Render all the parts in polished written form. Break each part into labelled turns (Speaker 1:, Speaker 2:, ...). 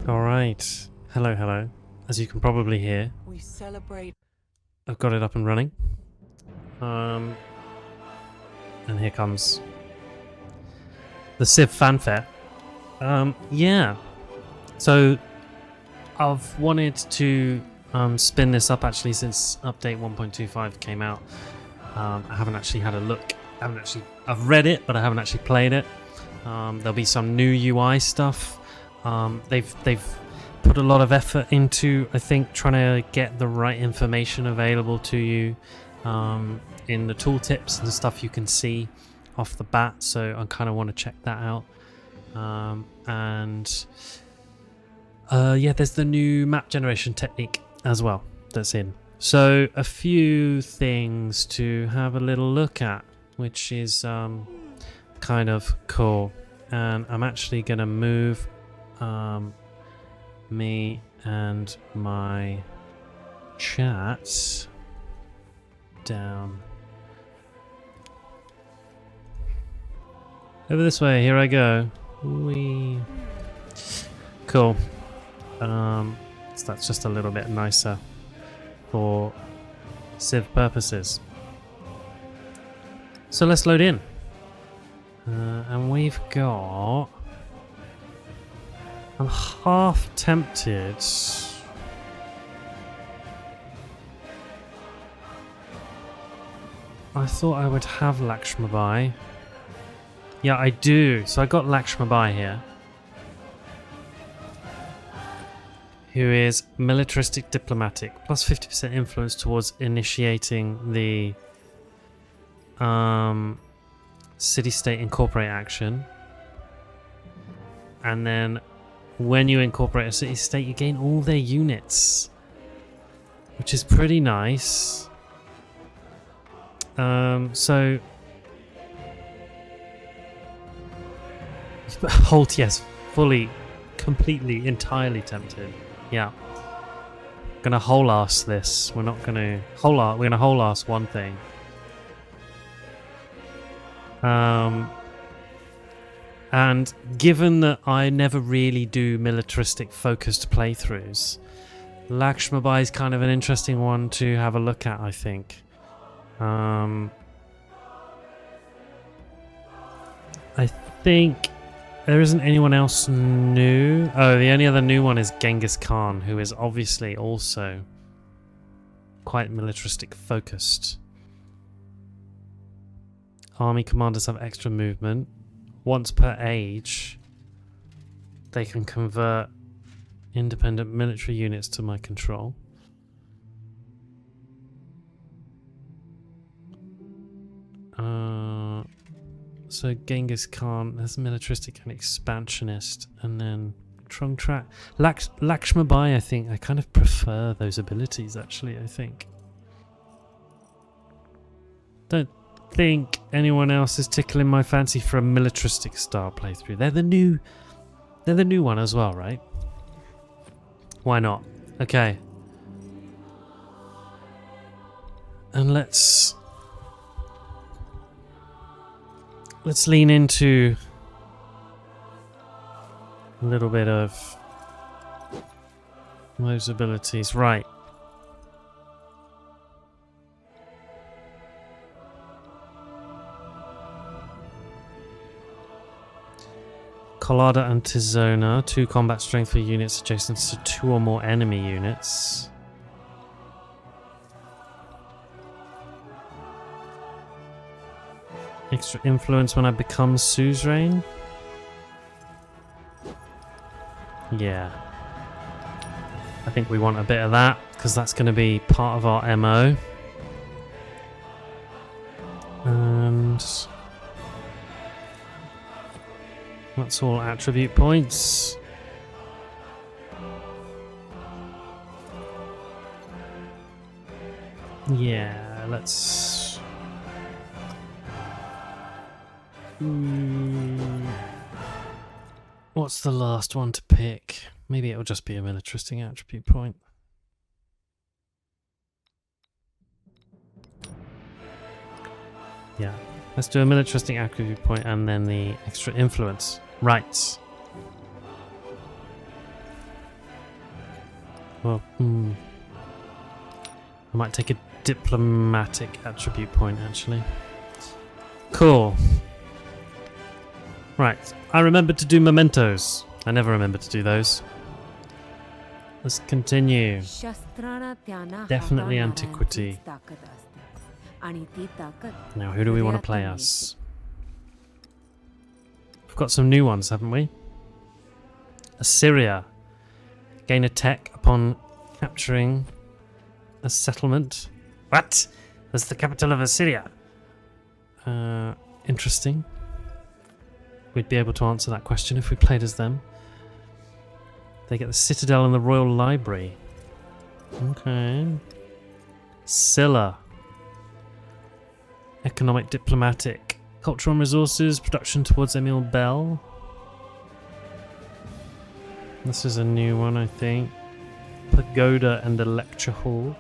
Speaker 1: All right. Hello, hello. As you can probably hear,
Speaker 2: We celebrate.
Speaker 1: I've got it up and running. And here comes the Civ fanfare. Yeah. So I've wanted to spin this up actually since update 1.25 came out. I haven't actually had a look. I've read it, but I haven't actually played it. There'll be some new UI stuff. They've put a lot of effort into, I think, trying to get the right information available to you in the tooltips and stuff you can see off the bat. So I kind of want to check that out. Yeah, there's the new map generation technique as well that's in. So a few things to have a little look at, which is kind of cool. And I'm actually going to move me and my chat down over this way. Here I go. Whee. Cool. So that's just a little bit nicer for Civ purposes. So let's load in. And we've got... I'm half tempted. I thought I would have Lakshmibai. Yeah, I do. So I got Lakshmibai here, who is militaristic diplomatic, plus 50% influence towards initiating the city-state incorporate action. And then when you incorporate a city-state, you gain all their units, which is pretty nice. So Holt, yes, fully, completely, entirely tempted. Yeah, gonna whole ass this. We're not gonna we're gonna whole ass one thing. And given that I never really do militaristic focused playthroughs, Lakshmibai is kind of an interesting one to have a look at, I think. I think there isn't anyone else new. Oh, the only other new one is Genghis Khan, who is obviously also quite militaristic focused. Army commanders have extra movement. Once per age, they can convert independent military units to my control. So Genghis Khan has militaristic and expansionist, and then Trungtrak. Lakshmibai, I think I kind of prefer those abilities actually. I think. Don't think anyone else is tickling my fancy for a militaristic style playthrough. They're the new one as well, right? Why not? Okay. And let's lean into a little bit of those abilities. Right. Colada and Tizona, 2 combat strength for units adjacent to 2 or more enemy units. Extra influence when I become suzerain. Yeah. I think we want a bit of that, because that's going to be part of our MO. And that's all attribute points. Yeah, let's... What's the last one to pick? Maybe it'll just be a militaristic attribute point. Yeah, let's do a militaristic attribute point and then the extra influence. Right. Well, I might take a diplomatic attribute point, actually. Cool. Right, I remembered to do mementos. I never remember to do those. Let's continue. Definitely antiquity. Now, who do we want to play as? We've got some new ones, haven't we? Assyria. Gain a tech upon capturing a settlement. What? That's the capital of Assyria. Interesting. We'd be able to answer that question if we played as them. They get the Citadel and the Royal Library. Okay. Scylla. Economic, diplomatic. Cultural and resources, production towards Emil Bell. This is a new one, I think. Pagoda and a lecture hall.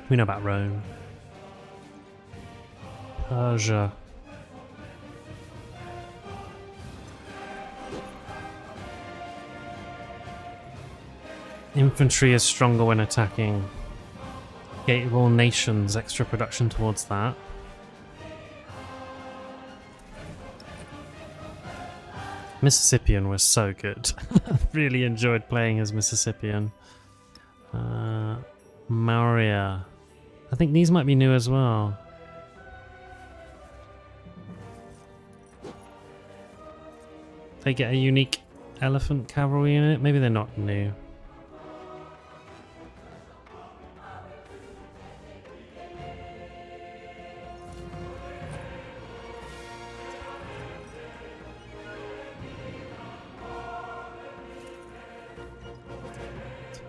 Speaker 1: We know about Rome. Persia. Infantry is stronger when attacking. Gate of all nations, extra production towards that. Mississippian was so good. Really enjoyed playing as Mississippian. Maurya. I think these might be new as well. They get a unique elephant cavalry unit. Maybe they're not new.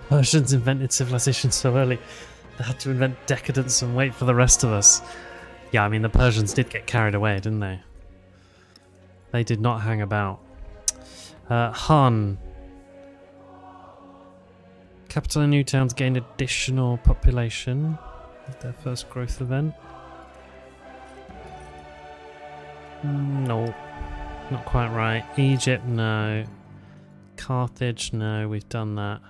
Speaker 1: Persians invented civilization so early. They had to invent decadence and wait for the rest of us. Yeah, I mean, the Persians did get carried away, didn't they? They did not hang about. Han. Capital and new towns gained additional population with their first growth event. No. Not quite right. Egypt, no. Carthage, no. We've done that.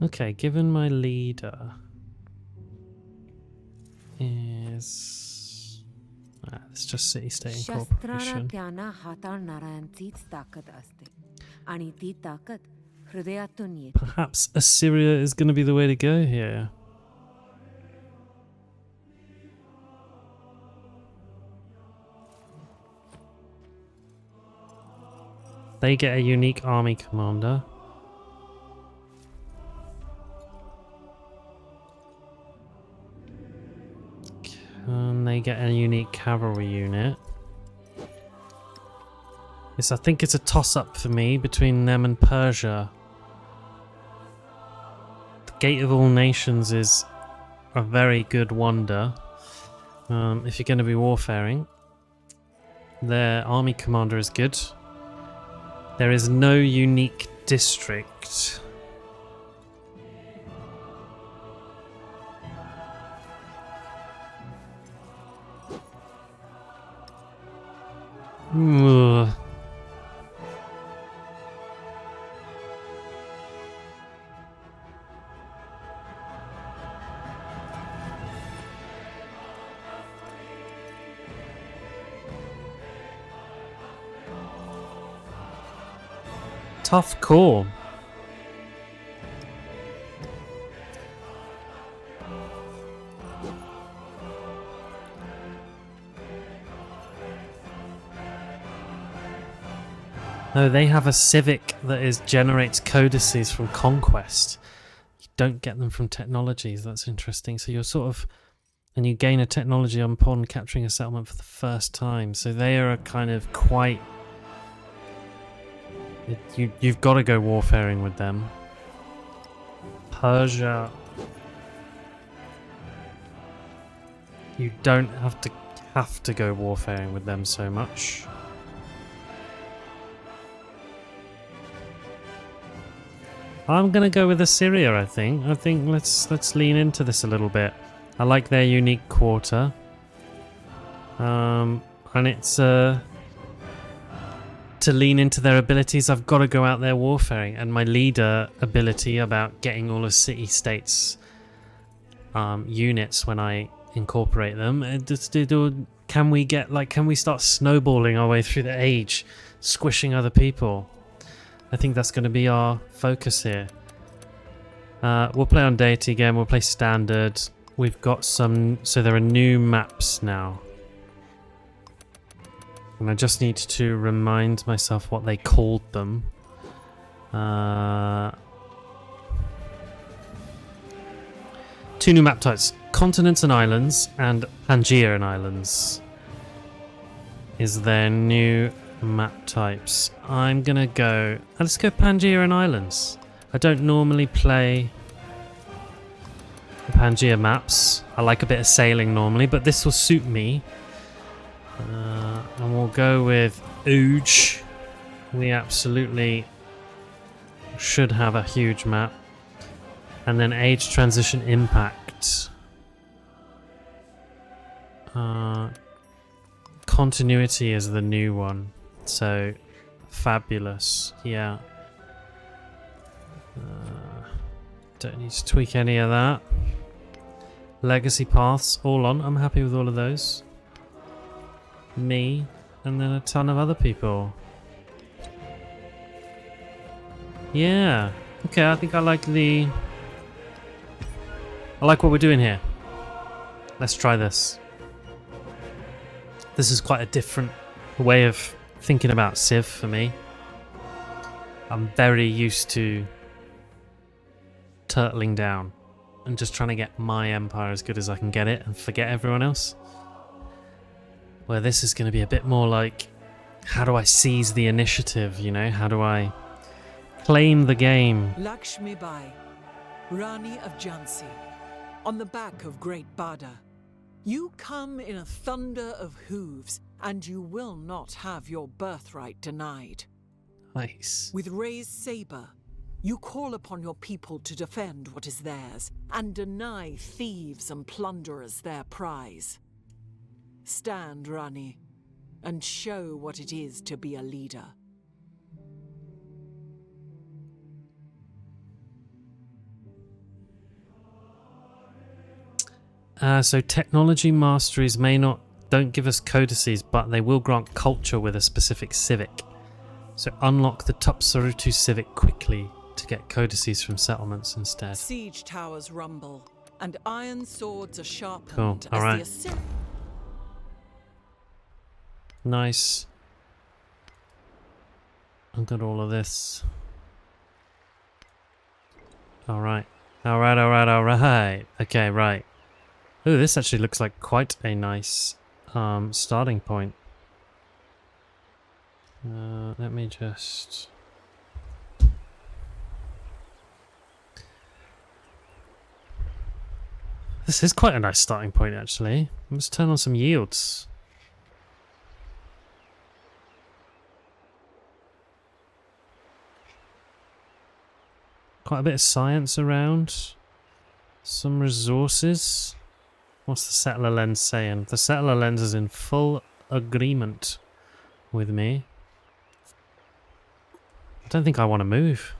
Speaker 1: Okay, given my leader is... it's just city-state incorporation. Perhaps Assyria is going to be the way to go here. They get a unique army commander. Can they get a unique cavalry unit? Yes, I think it's a toss-up for me between them and Persia. The Gate of all Nations is a very good wonder. If you're going to be warfaring. Their army commander is good. There is no unique district. Ugh. Tough call. No, they have a civic that generates codices from conquest. You don't get them from technologies. That's interesting. So you're sort of, and you gain a technology upon capturing a settlement for the first time. So they are a kind of quite. You've got to go warfaring with them. Persia. You don't have to go warfaring with them so much. I'm gonna go with Assyria. I think let's lean into this a little bit. I like their unique quarter. And it's to lean into their abilities, I've got to go out there warfaring, and my leader ability about getting all of city-states units when I incorporate them. Can we start snowballing our way through the age, squishing other people? I think that's going to be our focus here. We'll play on Deity again, we'll play standard. We've got some, so there are new maps now. And I just need to remind myself what they called them. 2 new map types. Continents and Islands and Pangaea and Islands is their new map types. I'm gonna go... let's go Pangaea and Islands. I don't normally play the Pangaea maps. I like a bit of sailing normally, but this will suit me. And we'll go with Ooge. We absolutely should have a huge map. And then Age Transition Impact. Continuity is the new one. So, fabulous. Yeah. Don't need to tweak any of that. Legacy Paths, all on. I'm happy with all of those. Me, and then a ton of other people. Yeah. Okay, I think I like what we're doing here. Let's try this. This is quite a different way of thinking about Civ for me. I'm very used to turtling down and just trying to get my empire as good as I can get it and forget everyone else. Where this is going to be a bit more like, how do I seize the initiative, you know? How do I claim the game?
Speaker 2: Lakshmibai, Rani of Jhansi, on the back of Great Bada. You come in a thunder of hooves, and you will not have your birthright denied.
Speaker 1: Nice.
Speaker 2: With raised saber, you call upon your people to defend what is theirs, and deny thieves and plunderers their prize. Stand, Rani, and show what it is to be a leader.
Speaker 1: So technology masteries don't give us codices, but they will grant culture with a specific civic. So unlock the Tupsarutu civic quickly to get codices from settlements instead.
Speaker 2: Siege towers rumble, and iron swords are sharpened.
Speaker 1: Cool. All right.
Speaker 2: The Assyrian.
Speaker 1: Nice. I've got all of this. Alright. Alright. Okay, right. Ooh, this actually looks like quite a nice starting point. Let me just... This is quite a nice starting point, actually. Let's turn on some yields. Quite a bit of science around. Some resources. What's the settler lens saying? The settler lens is in full agreement with me. I don't think I want to move.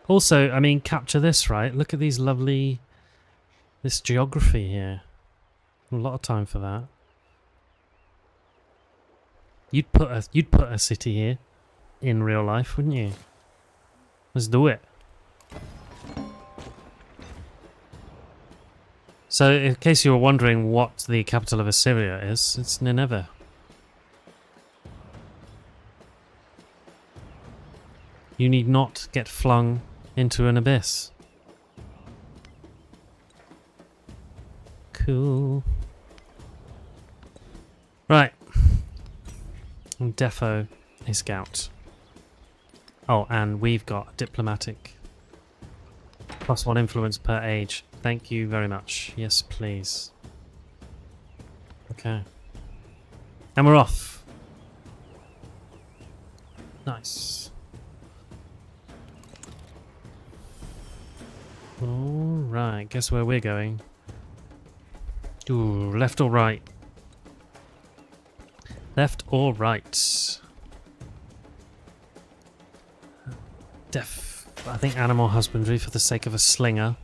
Speaker 1: Also, I mean, capture this, right? Look at these lovely... this geography here. A lot of time for that. You'd put a city here in real life, wouldn't you? Let's do it. So, in case you were wondering what the capital of Assyria is, it's Nineveh. You need not get flung into an abyss. Cool. Right. Defo a scout. Oh, and we've got diplomatic. +1 influence per age. Thank you very much. Yes, please. Okay. And we're off. Nice. Alright, guess where we're going. Ooh, left or right? Left or right? I think animal husbandry for the sake of a slinger.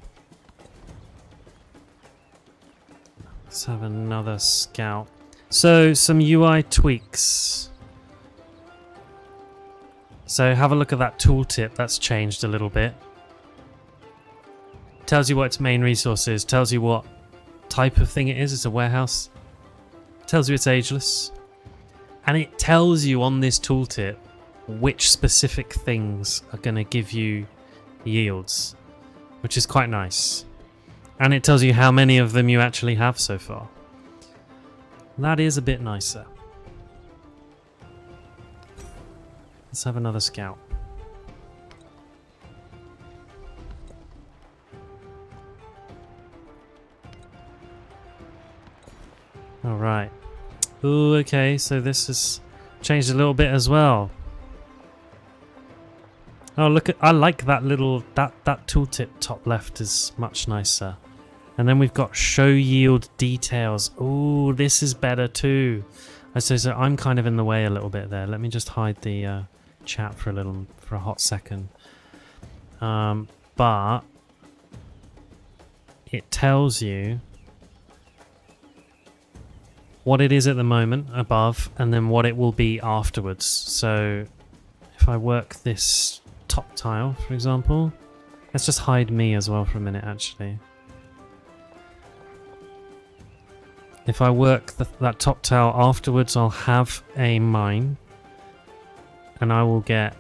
Speaker 1: Let's have another scout. So, some UI tweaks. So, have a look at that tooltip. That's changed a little bit. Tells you what its main resource is. Tells you what type of thing it is. It's a warehouse. Tells you it's ageless. And it tells you on this tooltip which specific things are going to give you yields, which is quite nice. And it tells you how many of them you actually have so far. That is a bit nicer. Let's have another scout. Alright. Ooh, okay, so this has changed a little bit as well. Oh, look at, I like that little, that tooltip top left is much nicer. And then we've got show yield details. Ooh, this is better too. So I'm kind of in the way a little bit there. Let me just hide the chat for a hot second. But it tells you what it is at the moment above and then what it will be afterwards. So if I work this top tile, for example, let's just hide me as well for a minute actually. If I work that top tile afterwards, I'll have a mine and I will get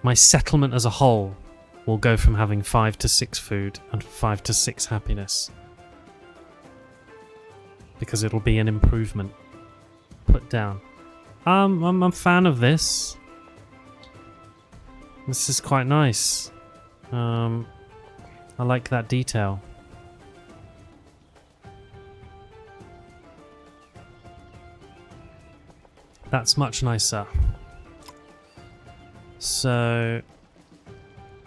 Speaker 1: my settlement as a whole will go from having 5 to 6 food and 5 to 6 happiness. Because it'll be an improvement put down. I'm a fan of this. This is quite nice. I like that detail. That's much nicer. So,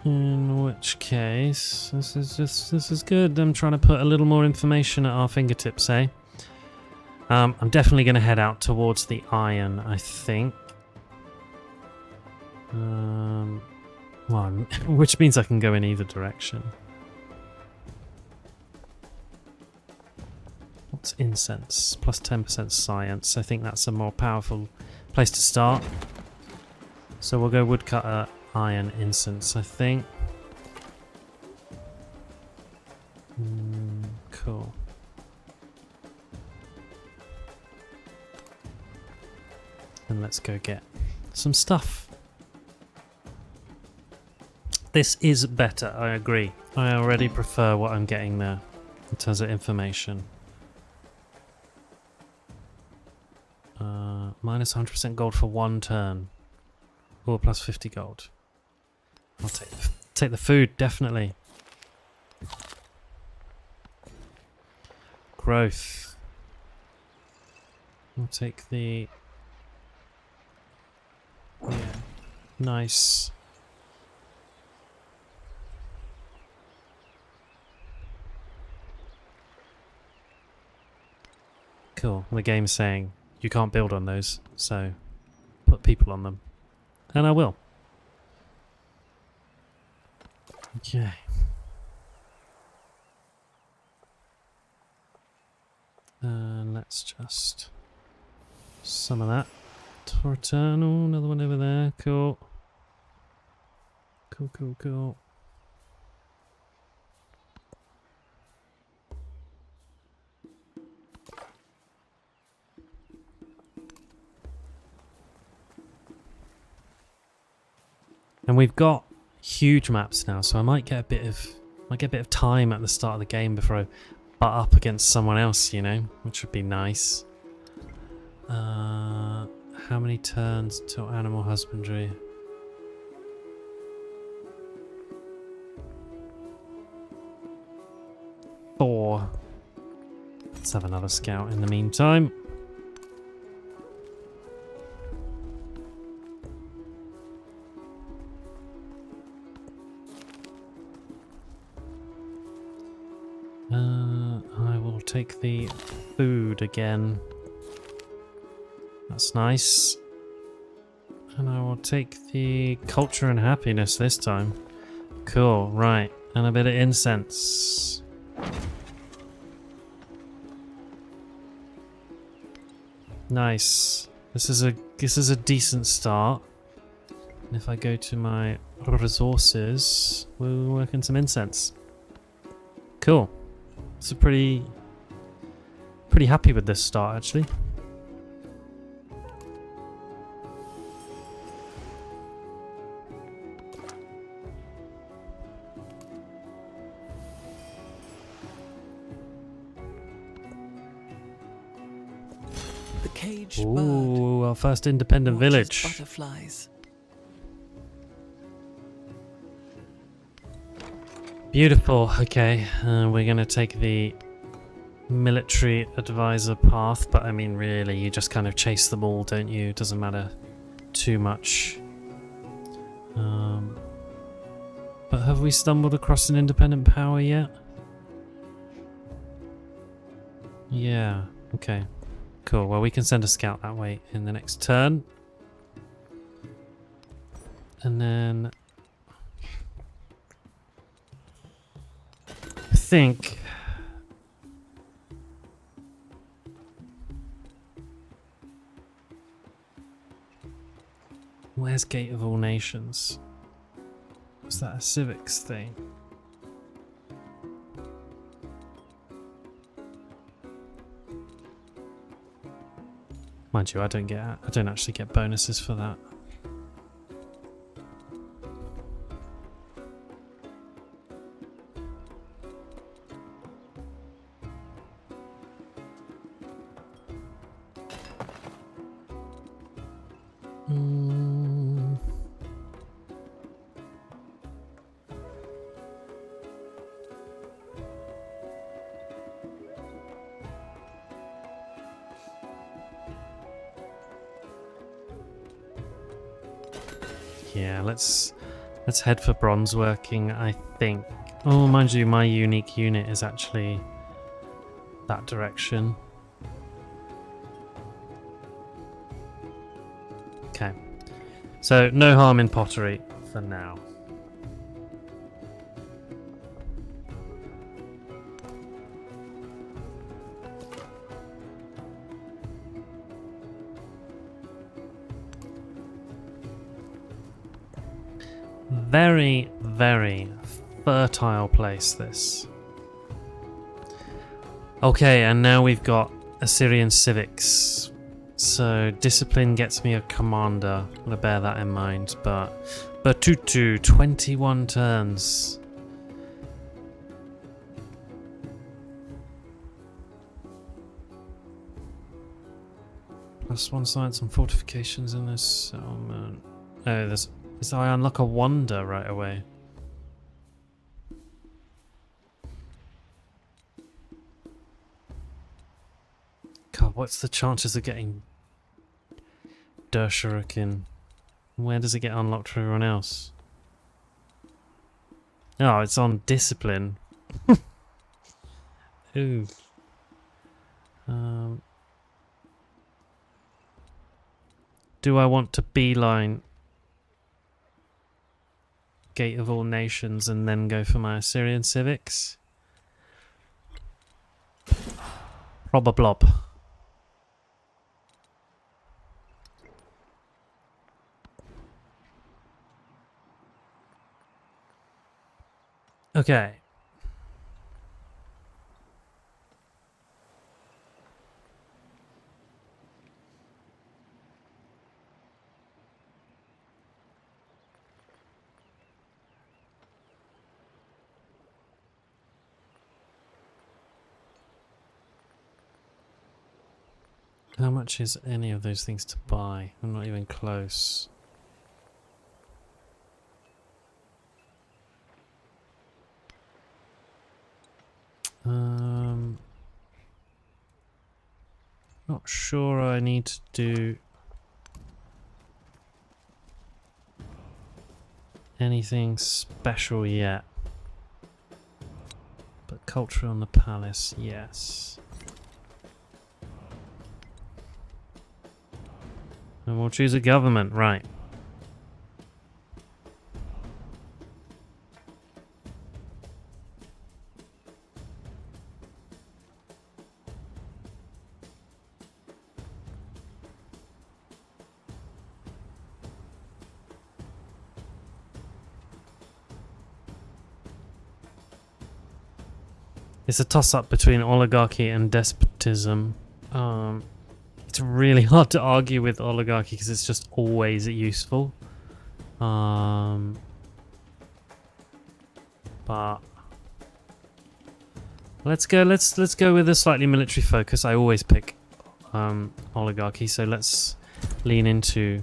Speaker 1: in which case, this is good. I'm trying to put a little more information at our fingertips, eh? I'm definitely going to head out towards the iron, I think. Well, which means I can go in either direction. What's incense? Plus 10% science. I think that's a more powerful place to start. So we'll go woodcutter, iron, incense, I think. Cool. And let's go get some stuff. This is better, I agree. I already prefer what I'm getting there in terms of information. Minus 100% gold for 1 turn. Or plus 50 gold. I'll take the food, definitely. Growth. I'll take the... Yeah, nice. Cool. The game's saying you can't build on those, so put people on them. And I will. Okay. And let's just... some of that. To return. Oh, another one over there. Cool. Cool. And we've got huge maps now, so I might get a bit of time at the start of the game before I butt up against someone else, you know, which would be nice. How many turns till animal husbandry? Four. Let's have another scout in the meantime. I will take the food again. That's nice. And I will take the culture and happiness this time. Cool, right. And a bit of incense. Nice. This is a decent start. And if I go to my resources, we'll work in some incense. Cool. It's a pretty happy with this start actually.
Speaker 2: The caged
Speaker 1: Ooh,
Speaker 2: bird
Speaker 1: our first independent
Speaker 2: watches
Speaker 1: village.
Speaker 2: butterflies.
Speaker 1: Beautiful. Okay, we're gonna take the military advisor path, but I mean, really, you just kind of chase them all, don't you? It doesn't matter too much. But have we stumbled across an independent power yet? Yeah. Okay. Cool. Well, we can send a scout that way in the next turn, and then I think where's Gate of All Nations? Was that a civics thing? Mind you, I don't actually get bonuses for that. Yeah, let's head for bronze working, I think. Oh, mind you, my unique unit is actually that direction. Okay. So, no harm in pottery for now. Very, very fertile place, this. Okay, and now we've got Assyrian civics. So discipline gets me a commander. I'm gonna bear that in mind. But Batutu, 21 turns. +1 science and fortifications in this settlement. Oh, so I unlock a wonder right away. God, what's the chances of getting Dershurikin? Where does it get unlocked for everyone else? Oh, it's on discipline. Ooh. Do I want to beeline Gate of All Nations and then go for my Assyrian civics? Probablob. Okay. How much is any of those things to buy? I'm not even close. Not sure I need to do anything special yet. But culture on the palace, yes. And we'll choose a government, right. It's a toss-up between oligarchy and despotism. It's really hard to argue with oligarchy because it's just always useful. But let's go with a slightly military focus. I always pick oligarchy, so let's lean into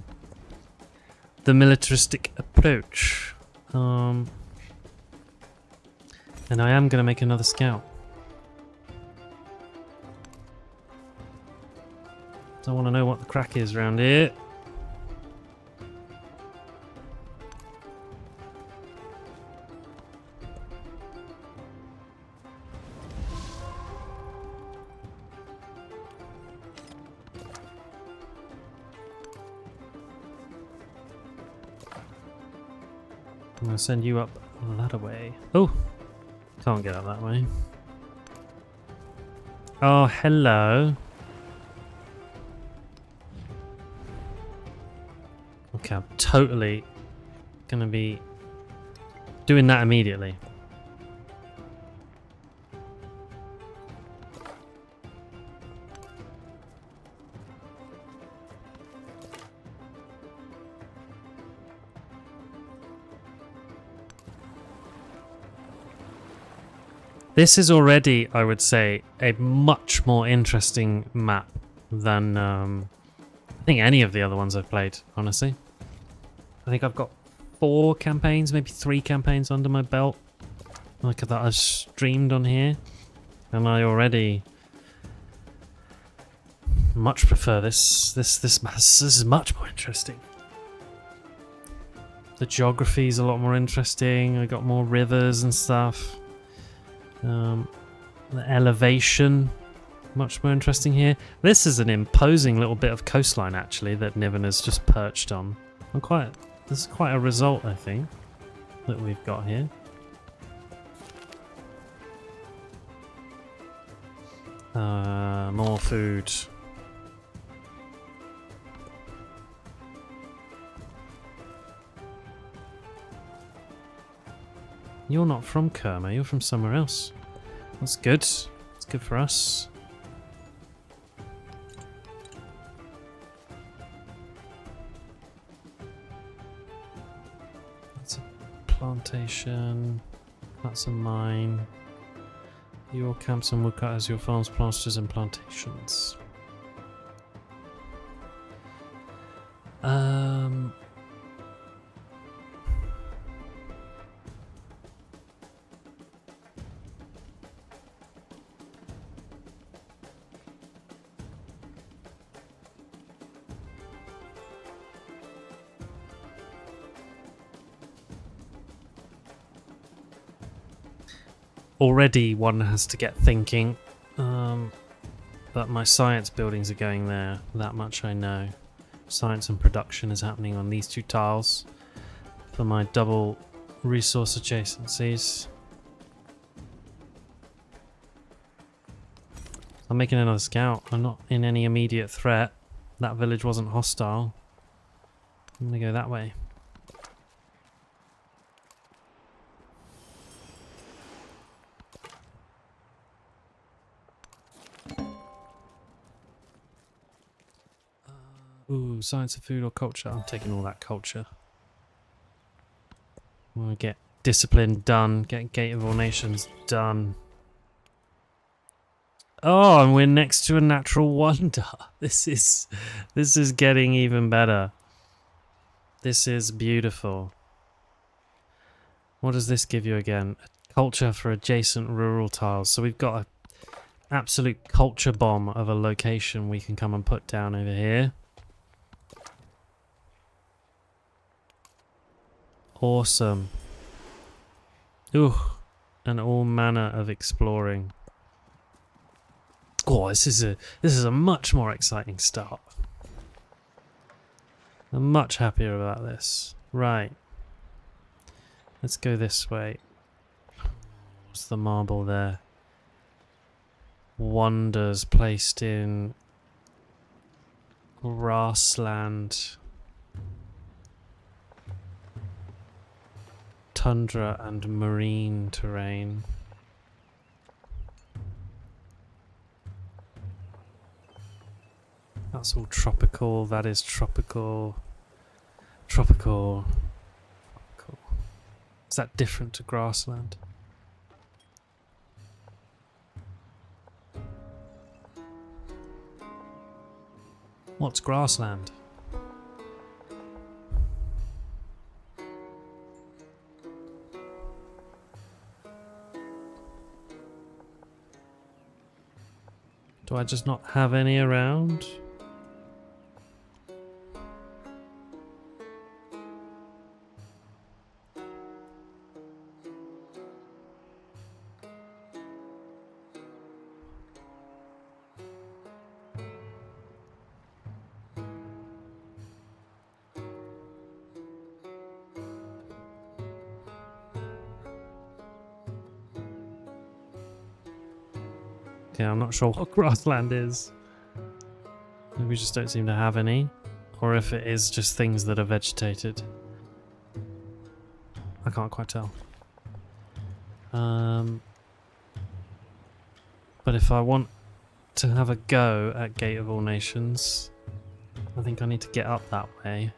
Speaker 1: the militaristic approach. And I am going to make another scout. I want to know what the crack is around here. I'm going to send you up that way. Oh! Can't get up that way. Oh, hello. Okay, I'm totally gonna be doing that immediately. This is already, I would say, a much more interesting map than I think any of the other ones I've played, honestly. I think I've got 4 campaigns, maybe 3 campaigns under my belt, like that I've streamed on here, and I already much prefer this. This is much more interesting. The geography is a lot more interesting. I got more rivers and stuff. The elevation, much more interesting here. This is an imposing little bit of coastline actually that Niveneh's just perched on. This is quite a result, I think, that we've got here. More food. You're not from Kerma, you're from somewhere else. That's good. It's good for us. That's a plantation. That's a mine. Your camps and woodcutters, your farms, plasters and plantations. Already one has to get thinking, but my science buildings are going there, that much I know. Science and production is happening on these 2 tiles for my double resource adjacencies. I'm making another scout. I'm not in any immediate threat. That village wasn't hostile. I'm gonna go that way. Ooh, science of food or culture? I'm taking all that culture. I want to get discipline done, get Gate of All Nations done. Oh, and we're next to a natural wonder. This is getting even better. This is beautiful. What does this give you again? Culture for adjacent rural tiles. So we've got an absolute culture bomb of a location we can come and put down over here. Awesome. Ooh. and all manner of exploring. Oh, this is a much more exciting start. I'm much happier about this. Right. Let's go this way. What's the marble there? Wonders placed in grassland, tundra and marine terrain. That's all tropical. That is tropical. Tropical. Tropical. Is that different to grassland? What's grassland? Do I just not have any around? Yeah, I'm not sure what grassland is. Maybe we just don't seem to have any. Or if it is just things that are vegetated. I can't quite tell. But if I want to have a go at Gate of All Nations, I think I need to get up that way.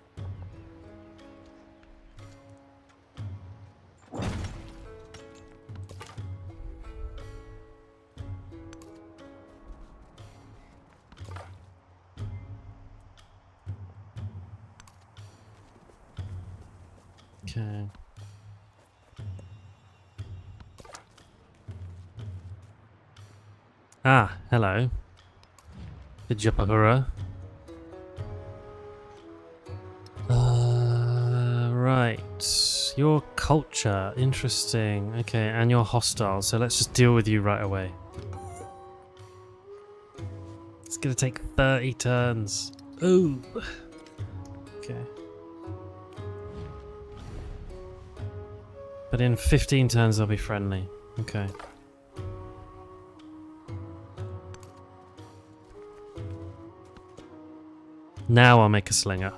Speaker 1: Okay. Ah, hello. Vijapagura. Right. Your culture. Interesting. Okay, and you're hostile, so let's just deal with you right away. It's gonna take 30 turns. Ooh. Okay. But in 15 turns they'll be friendly. Okay. Now I'll make a slinger.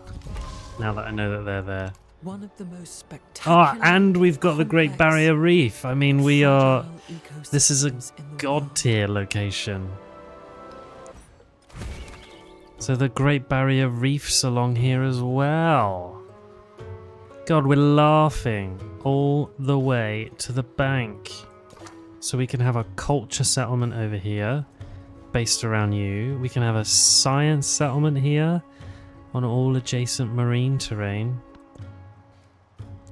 Speaker 1: Now that I know that they're there.
Speaker 2: One of the most spectacular.
Speaker 1: Oh, and we've got the Great Barrier Reef. I mean, we are... This is a god tier location. So the Great Barrier Reef's along here as well. God, we're laughing all the way to the bank. So we can have a culture settlement over here, based around you. We can have a science settlement here on all adjacent marine terrain.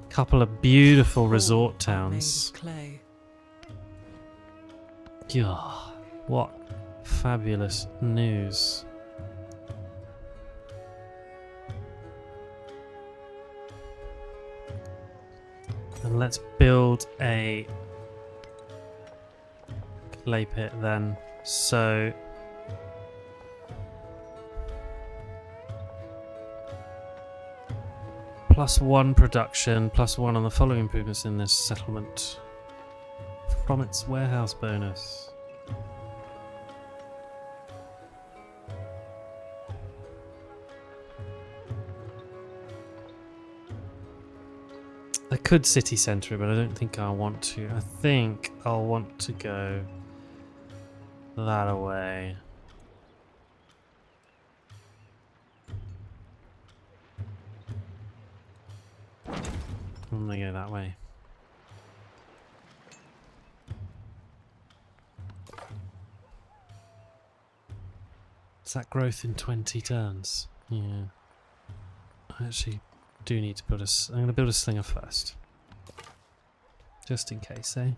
Speaker 1: Couple of beautiful resort towns. Yeah, what fabulous news. And let's build a clay pit then. So +1 production, +1 on the following improvements in this settlement from its warehouse bonus. I could city centre it, but I don't think I want to. I think I'll want to go that away. I'm gonna go that way. Is that growth in 20 turns? Yeah. I actually do need to build a... I'm gonna build a slinger first. Just in case, eh?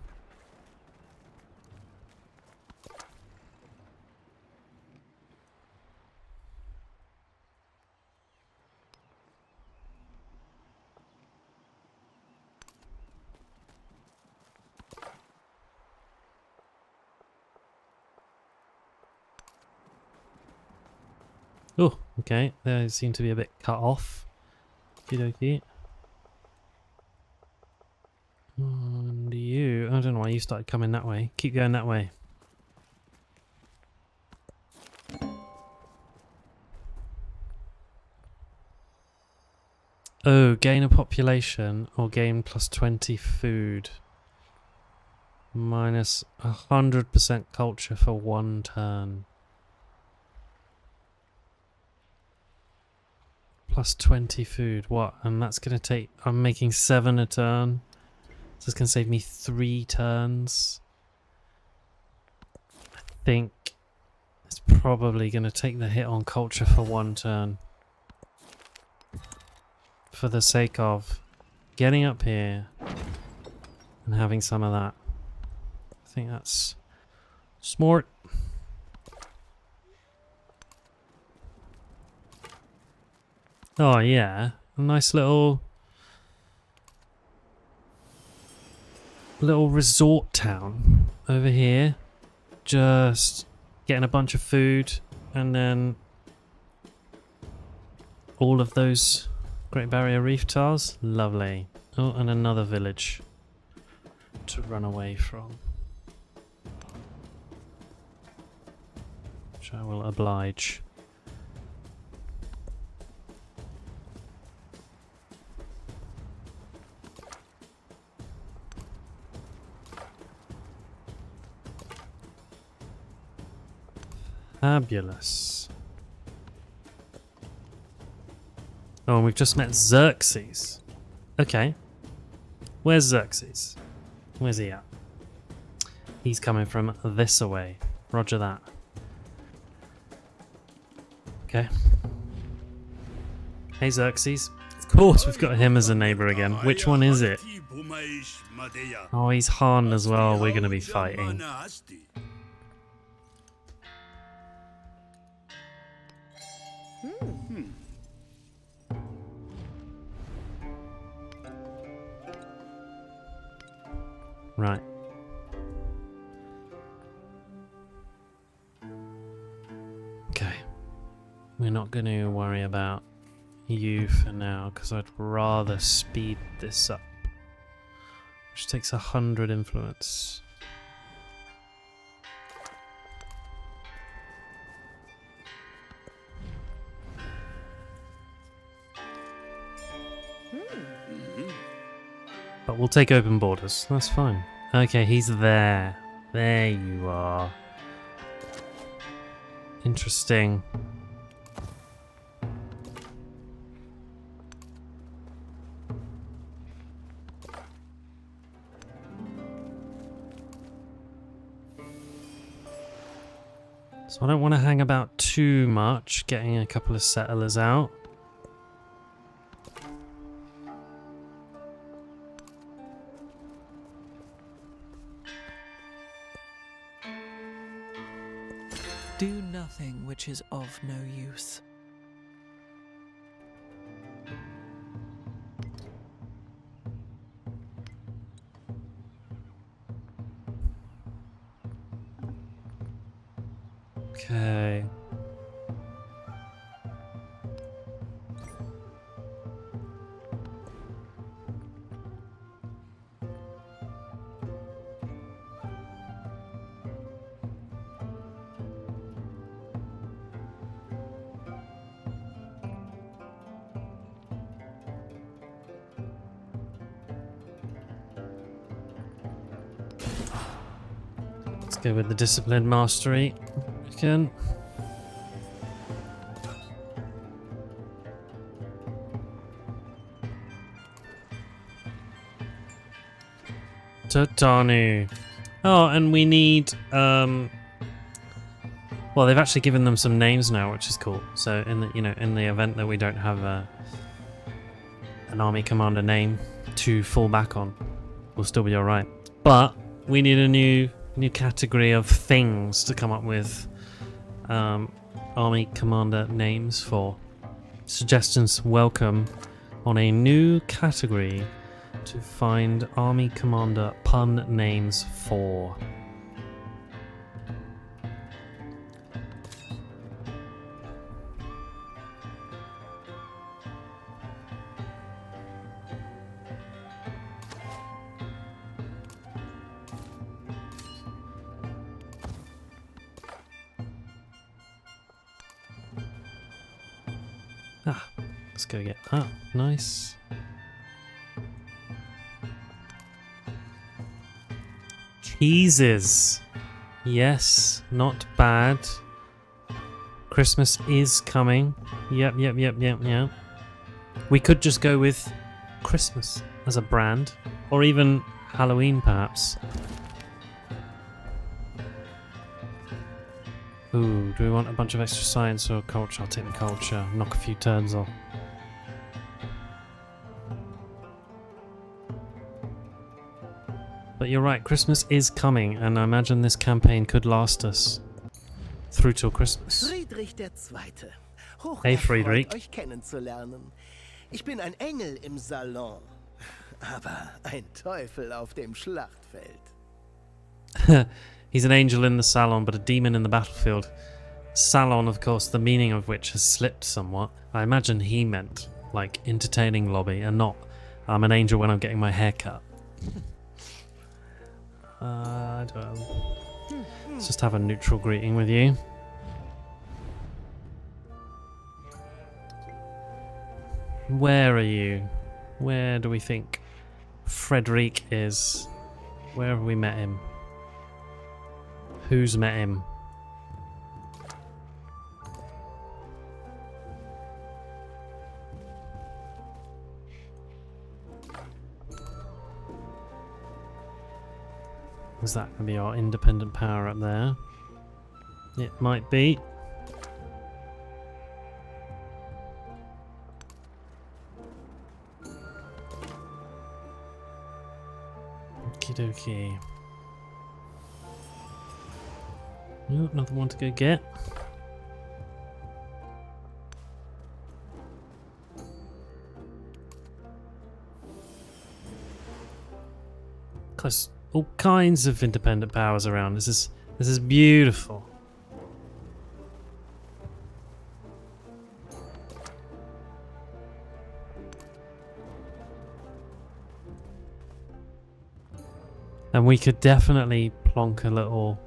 Speaker 1: Oh, okay. They seem to be a bit cut off. Okie. And you... I don't know why you started coming that way. Keep going that way. Oh, gain a population or gain plus 20 food. Minus 100% culture for 1 turn. Plus 20 food. What? And that's going to take... I'm making 7 a turn. So it's going to save me 3 turns. I think it's probably going to take the hit on culture for 1 turn. For the sake of getting up here and having some of that. I think that's smart. Oh yeah, a nice little resort town over here. Just getting a bunch of food and then all of those Great Barrier Reef tiles. Lovely. Oh, and another village to run away from. Which I will oblige. Fabulous. Oh, and we've just met Xerxes. Okay. Where's Xerxes? Where's he at? He's coming from this away. Roger that. Okay. Hey Xerxes. Of course we've got him as a neighbor again. Which one is it? Oh, he's Han as well. We're going to be fighting. Right. Okay. We're not going to worry about you for now, because I'd rather speed this up. Which takes 100 influence. But we'll take open borders. That's fine. Okay, he's there. There you are. Interesting. So I don't want to hang about too much, getting a couple of settlers out.
Speaker 2: Do nothing which is of no use.
Speaker 1: Okay. Let's go with the disciplined mastery again. Tatanu. Oh, and we need well, they've actually given them some names now, which is cool. So in the in the event that we don't have an army commander name to fall back on, we'll still be alright. But we need a new category of things to come up with army commander names for. Suggestions welcome on a new category to find army commander pun names for. Ah, let's go get that. Nice. Cheeses. Yes, not bad. Christmas is coming. Yep. We could just go with Christmas as a brand, or even Halloween perhaps. Ooh, do we want a bunch of extra science or culture? I'll take the culture, knock a few turns off. But you're right, Christmas is coming, and I imagine this campaign could last us through till Christmas.
Speaker 3: Friedrich der Zweite.
Speaker 1: Hey Friedrich.
Speaker 3: Euch kennenzulernen. Ich bin ein Engel im Salon, aber ein Teufel auf dem Schlachtfeld.
Speaker 1: He's an angel in the salon, but a demon in the battlefield. Salon, of course, the meaning of which has slipped somewhat. I imagine he meant, like, entertaining lobby, and not, I'm an angel when I'm getting my hair cut. I don't know. Let's just have a neutral greeting with you. Where are you? Where do we think Friedrich is? Where have we met him? Who's met him? Is that going to be our independent power up there? It might be. Okie dokie. Oh, another one to go get. Close. All kinds of independent powers around. This is beautiful. And we could definitely plonk a little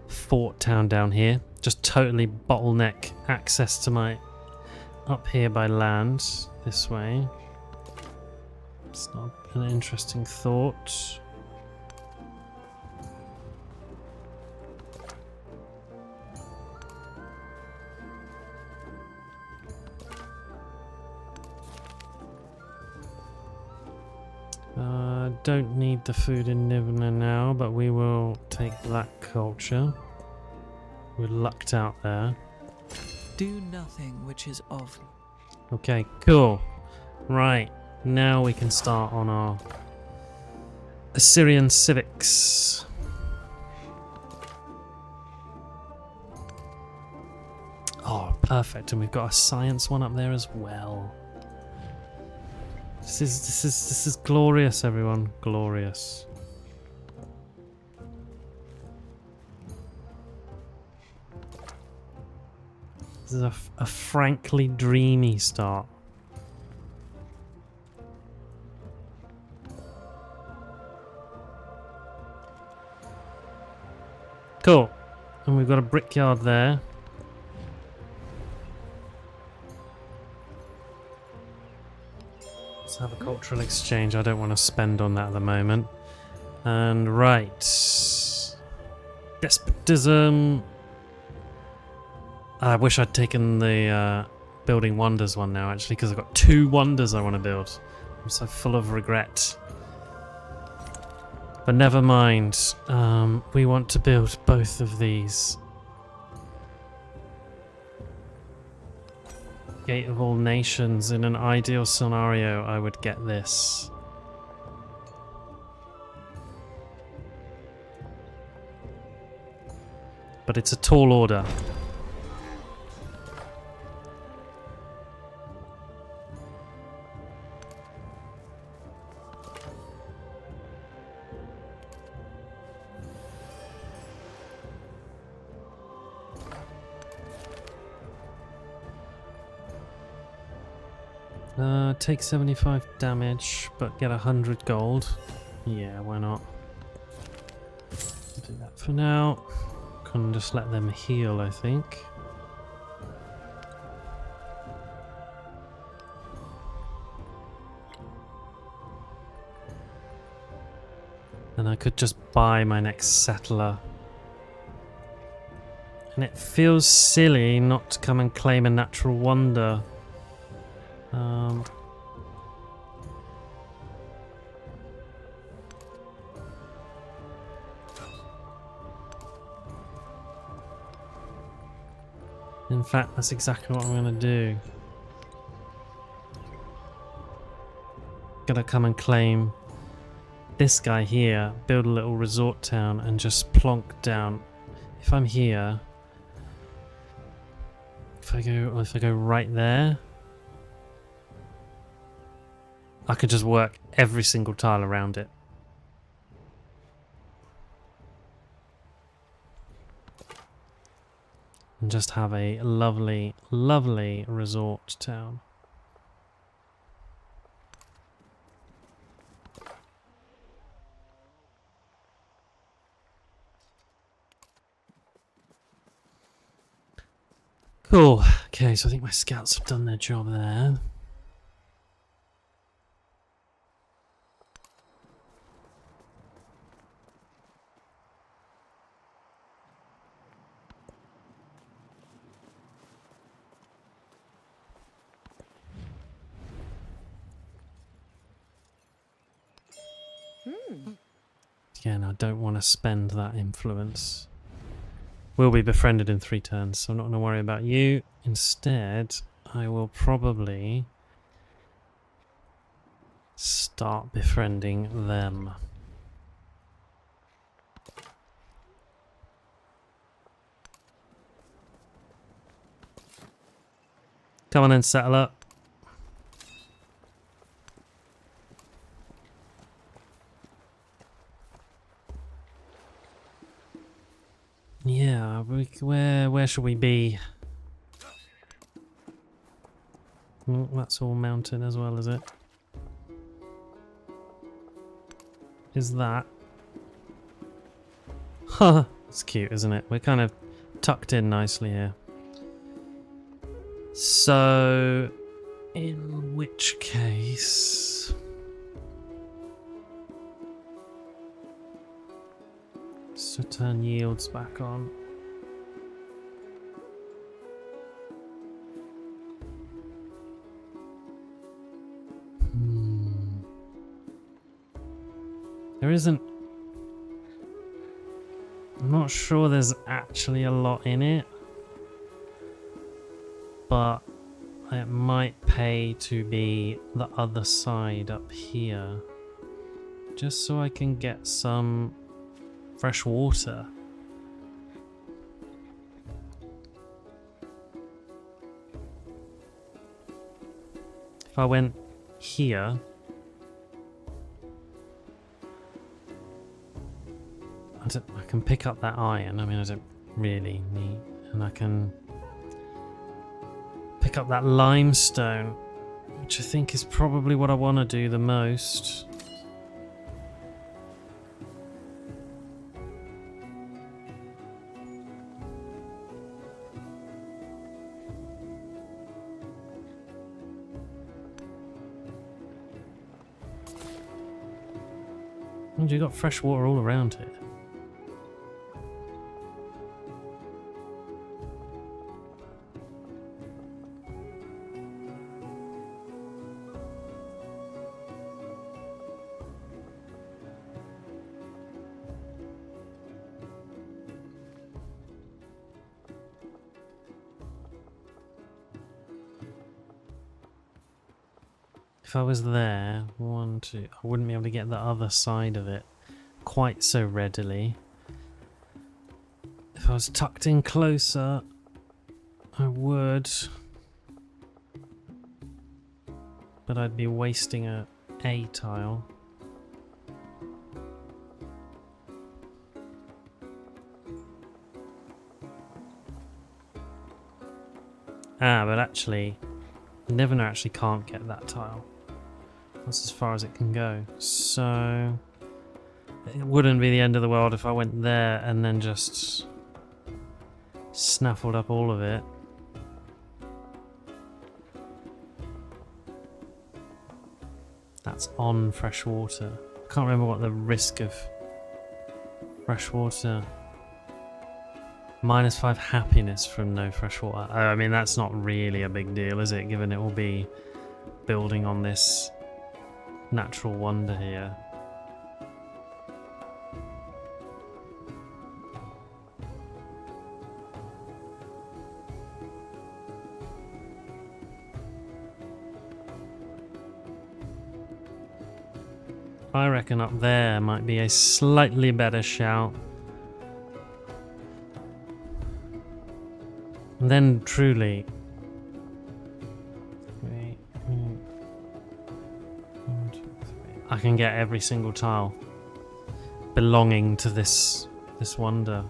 Speaker 1: fort town down here. Just totally bottleneck access to my up here by land this way. It's not an interesting thought. Don't need the food in Niveneh now, but we will take that culture. We're lucked out there.
Speaker 2: Do nothing which is of.
Speaker 1: Okay, cool. Right, now we can start on our Assyrian civics. Oh, perfect, and we've got a science one up there as well. This is glorious, everyone. Glorious. This is a frankly dreamy start. Cool. And we've got a brickyard there. Let's have a cultural exchange. I don't want to spend on that at the moment. And right. Despotism. I wish I'd taken the building wonders one now, actually, because I've got 2 wonders I want to build. I'm so full of regret. But never mind. We want to build both of these. Gate of all nations. In an ideal scenario, I would get this. But it's a tall order. Take 75 damage, but get 100 gold. Yeah, why not? Do that for now. Can just let them heal, I think. and I could just buy my next settler. And it feels silly not to come and claim a natural wonder. In fact, that's exactly what I'm going to do. Gonna come and claim this guy here, build a little resort town, and just plonk down. If I'm here, if I go right there, I could just work every single tile around it. And just have a lovely, lovely resort town. Cool. Okay, so I think my scouts have done their job there. Again, I don't want to spend that influence. We'll be befriended in 3 turns, so I'm not going to worry about you. Instead, I will probably start befriending them. Come on then, settler. Yeah, where should we be? Oh, that's all mountain as well, is it? Is that? Huh, it's cute, isn't it? We're kind of tucked in nicely here. So, in which case... So turn yields back on. There isn't... I'm not sure there's actually a lot in it. But it might pay to be the other side up here. Just so I can get some fresh water. If I went here, I can pick up that iron. I mean, I don't really need, and I can pick up that limestone, which I think is probably what I want to do the most. And you've got fresh water all around it. If I was there, I wouldn't be able to get the other side of it quite so readily. If I was tucked in closer, I would. But I'd be wasting a tile. But actually, Niveneh actually can't get that tile. That's as far as it can go. So it wouldn't be the end of the world if I went there and then just snaffled up all of it. That's on fresh water. I can't remember what the risk of Fresh water. -5 happiness from no fresh water. I mean, that's not really a big deal, is it? Given it will be building on this natural wonder here. I reckon up there might be a slightly better shout. And then truly, I can get every single tile belonging to this wonder.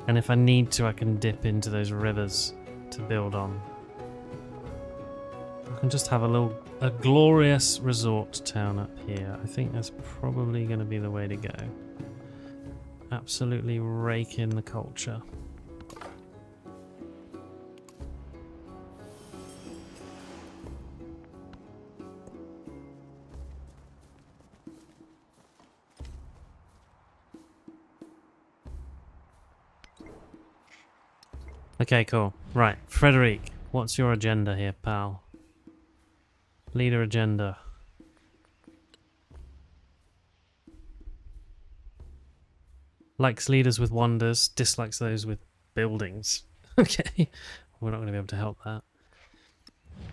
Speaker 1: And if I need to, I can dip into those rivers to build on. I can just have a glorious resort town up here. I think that's probably going to be the way to go. Absolutely rake in the culture. Okay, cool. Right, Friedrich, what's your agenda here, pal? Leader agenda. Likes leaders with wonders, dislikes those with buildings. Okay, we're not going to be able to help that.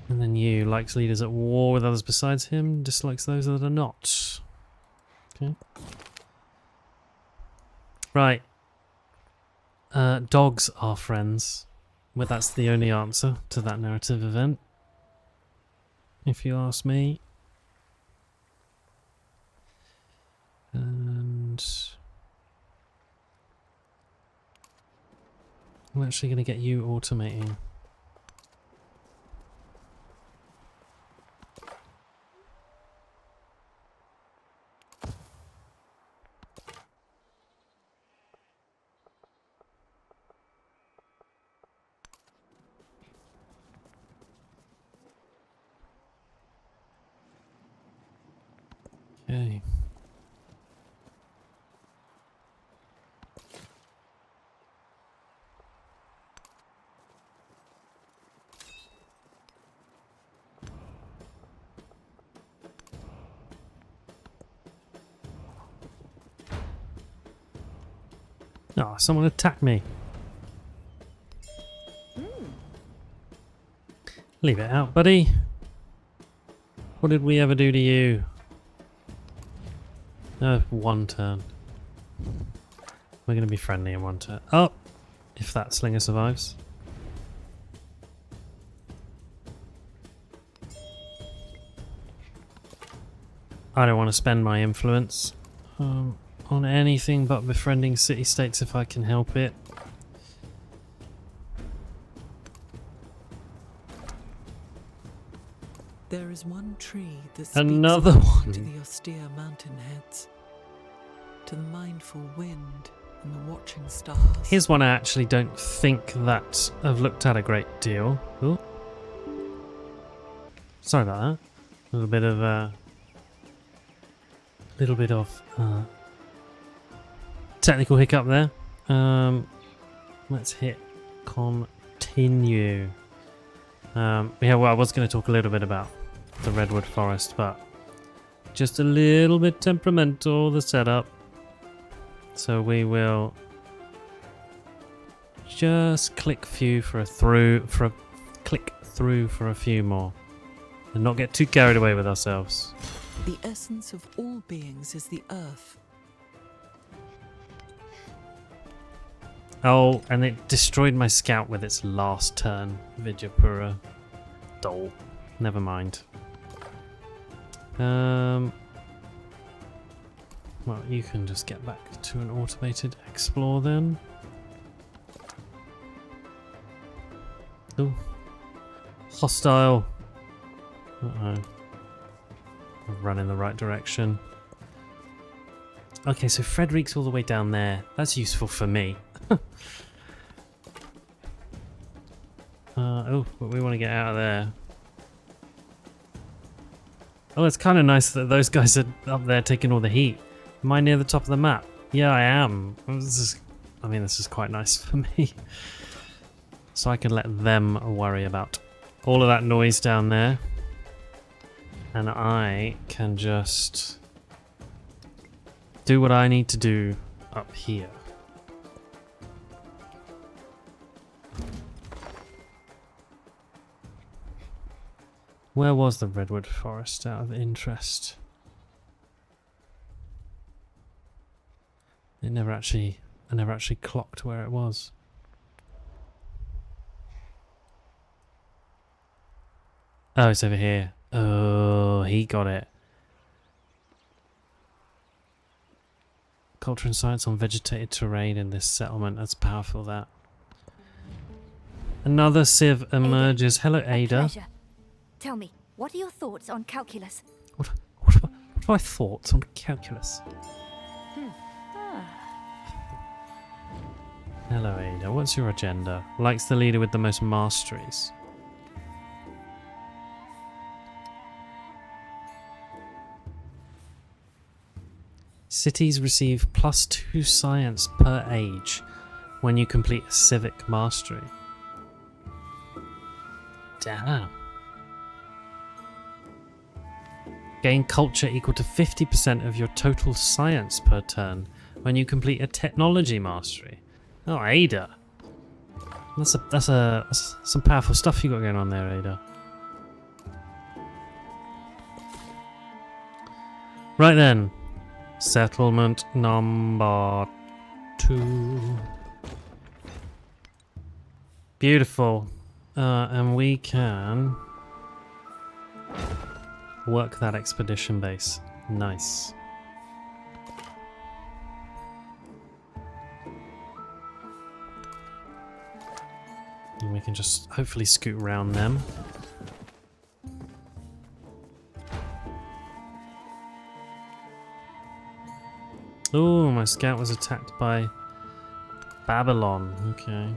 Speaker 1: And then you, likes leaders at war with others besides him, dislikes those that are not. Okay. Right. Dogs are friends. Well, that's the only answer to that narrative event, if you ask me. And I'm actually going to get you automating. Okay. Oh, someone attacked me. Leave it out, buddy. What did we ever do to you? One turn. We're going to be friendly in one turn. Oh! If that slinger survives. I don't want to spend my influence on anything but befriending city-states if I can help it.
Speaker 2: There is one tree that speaks
Speaker 1: Another
Speaker 2: to
Speaker 1: one.
Speaker 2: the austere mountain heads, to the mindful wind and the watching stars.
Speaker 1: Here's one I actually don't think that I've looked at a great deal. Ooh. Sorry about that. A little bit of technical hiccup there. Let's hit continue. Yeah, well, I was going to talk a little bit about the Redwood Forest, but just a little bit temperamental, the setup. So we will just click through for a few more, and not get too carried away with ourselves.
Speaker 2: The essence of all beings is the earth.
Speaker 1: Oh, and it destroyed my scout with its last turn, Vijayapura. Dole. Never mind. Well, you can just get back to an automated explore then. Ooh. Hostile. Uh-oh. I've run in the right direction. Okay, so Friedrich's all the way down there. That's useful for me. Oh, but we want to get out of there. Oh, it's kind of nice that those guys are up there taking all the heat. Am I near the top of the map? Yeah, I am. I mean, this is quite nice for me. So I can let them worry about all of that noise down there. And I can just do what I need to do up here. Where was the Redwood Forest out of interest? I never actually clocked where it was. Oh, it's over here. Oh, he got it. Culture and science on vegetated terrain in this settlement. That's powerful, that. Another civ emerges.
Speaker 4: Ada.
Speaker 1: Hello,
Speaker 4: A
Speaker 1: Ada.
Speaker 4: pleasure. Tell me, what are your thoughts on calculus?
Speaker 1: What are my thoughts on calculus? Hello, Ada. What's your agenda? Likes the leader with the most masteries. Cities receive +2 science per age when you complete a civic mastery. Damn. Gain culture equal to 50% of your total science per turn when you complete a technology mastery. Oh, Ada. That's some powerful stuff you got going on there, Ada. Right then. Settlement number 2. Beautiful. And we can work that expedition base. Nice. And we can just hopefully scoot around them. Oh, my scout was attacked by Babylon. Okay.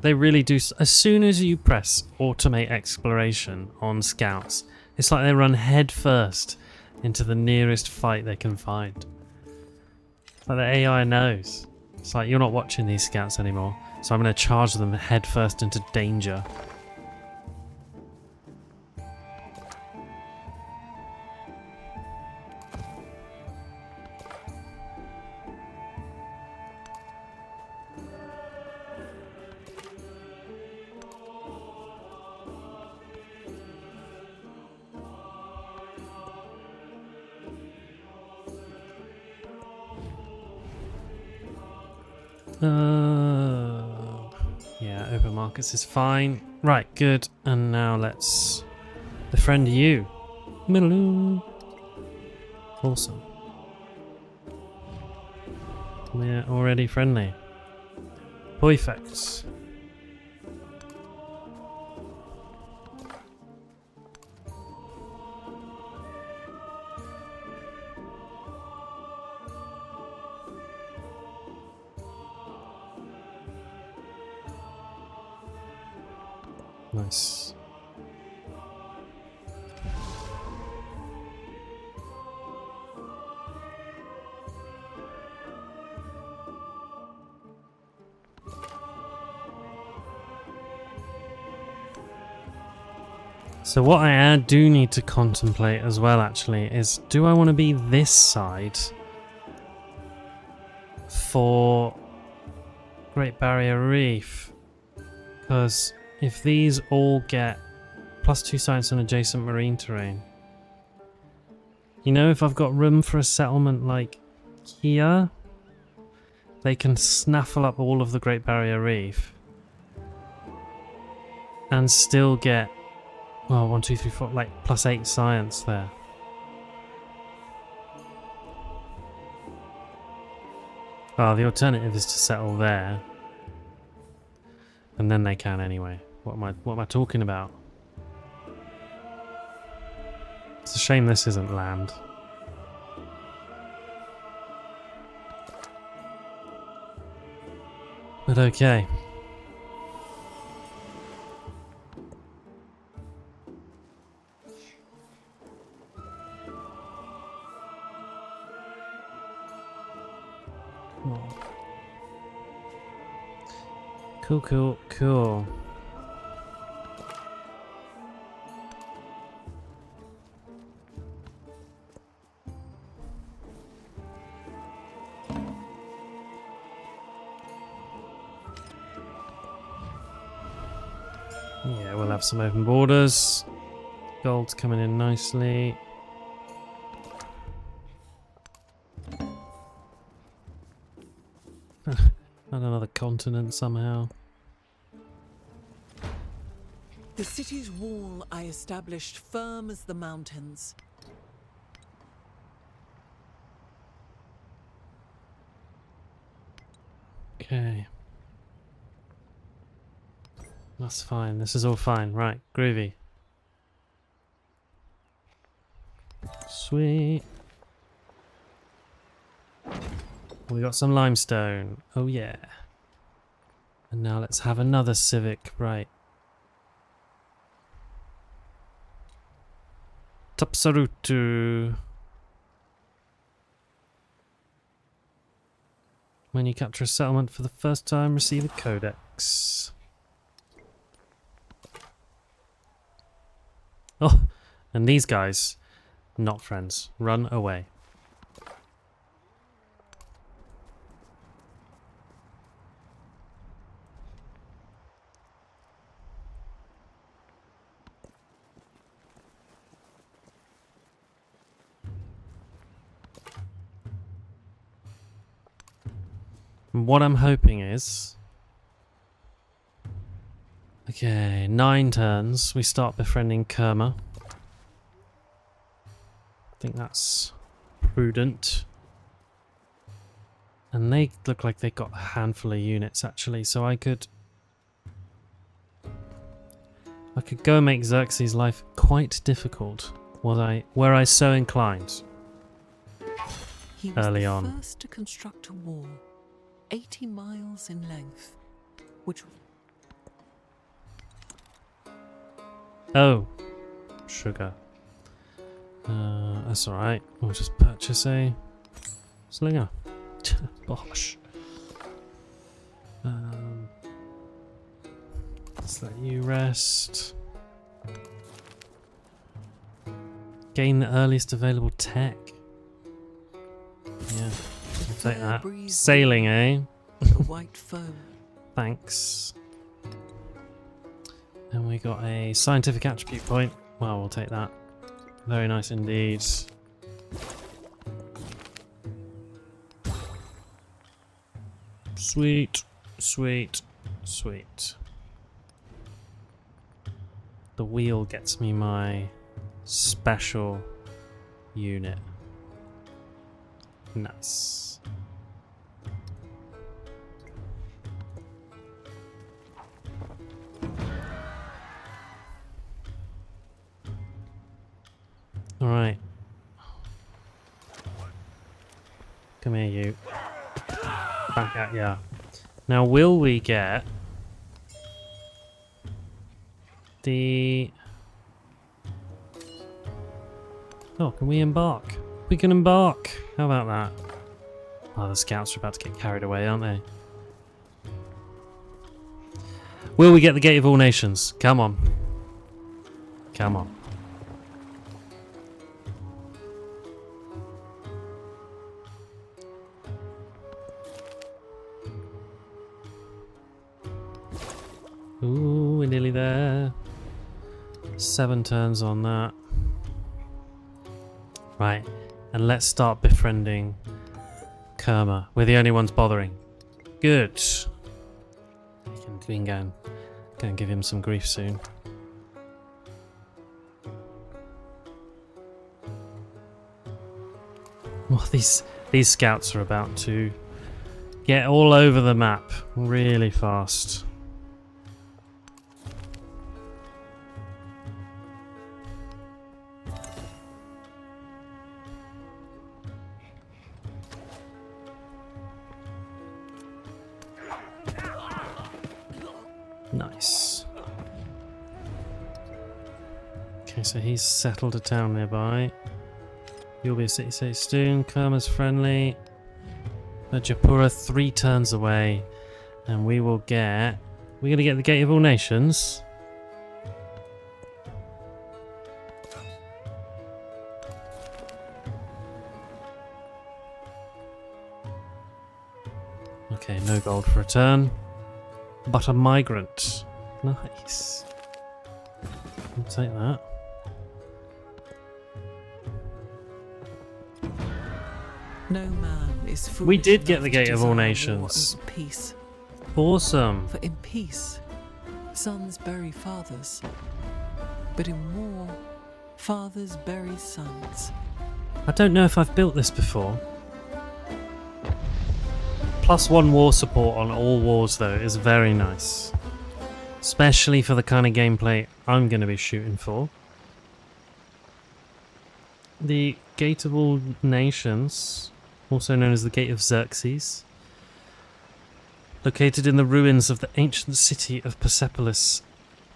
Speaker 1: They really do. As soon as you press automate exploration on scouts, it's like they run head first into the nearest fight they can find. It's like the AI knows. It's like, you're not watching these scouts anymore, so I'm going to charge them head first into danger. Yeah, open markets is fine. Right, good. And now let's befriend you. Middle. Awesome. We're already friendly. Perfect. Nice. So what I do need to contemplate as well, actually, is do I want to be this side for Great Barrier Reef? Because if these all get +2 science on adjacent marine terrain, you know, if I've got room for a settlement like here, they can snaffle up all of the Great Barrier Reef and still get, well, 1, 2, 3, 4, like +8 science there. Oh, the alternative is to settle there, and then they can anyway. What am I talking about? It's a shame this isn't land. But okay. Oh. Cool, cool, cool. Yeah, we'll have some open borders. Gold's coming in nicely. On another continent somehow.
Speaker 2: The city's wall I established firm as the mountains.
Speaker 1: Okay. That's fine. This is all fine. Right, groovy. Sweet. We got some limestone. Oh yeah. And now let's have another civic. Right. Tapsarutu. When you capture a settlement for the first time, receive a codex. Oh, and these guys, not friends. Run away. And what I'm hoping is... Okay, 9 turns. We start befriending Kerma. I think that's prudent. And they look like they've got a handful of units actually, so I could go and make Xerxes' life quite difficult were I so inclined.
Speaker 2: He was
Speaker 1: Early
Speaker 2: the
Speaker 1: on.
Speaker 2: first to construct a wall, 80 miles in length, which...
Speaker 1: Oh, sugar. That's alright. We'll just purchase a slinger. Bosh. Let's let you rest. Gain the earliest available tech. Yeah, I'll take that.
Speaker 2: breeze
Speaker 1: Sailing, eh?
Speaker 2: the white foam.
Speaker 1: Thanks. And we got a scientific attribute point. Well, we'll take that. Very nice indeed. Sweet, sweet, sweet. The wheel gets me my special unit. Nice. Alright. Come here, you. Back at ya. Now, will we get the... Oh, can we embark? We can embark! How about that? Oh, the scouts are about to get carried away, aren't they? Will we get the Gate of All Nations? Come on. Come on. Ooh, we're nearly there. 7 turns on that. Right, and let's start befriending Kerma. We're the only ones bothering. Good. We can go and give him some grief soon. Well, these scouts are about to get all over the map really fast. Nice. Okay, so he's settled a town nearby. You'll be a city-state soon. Kerma's friendly. But Japura 3 turns away, and we will get... We're going to get the Gate of All Nations. Okay, no gold for a turn. But a migrant. Nice. I'll take that.
Speaker 2: No man is foolish.
Speaker 1: We did get
Speaker 2: enough
Speaker 1: the
Speaker 2: to
Speaker 1: Gate of All
Speaker 2: desire war
Speaker 1: Nations.
Speaker 2: over peace.
Speaker 1: Awesome.
Speaker 2: For in peace, sons bury fathers. But in war, fathers bury sons.
Speaker 1: I don't know if I've built this before. +1 war support on all wars though is very nice. Especially for the kind of gameplay I'm going to be shooting for. The Gate of All Nations, also known as the Gate of Xerxes, located in the ruins of the ancient city of Persepolis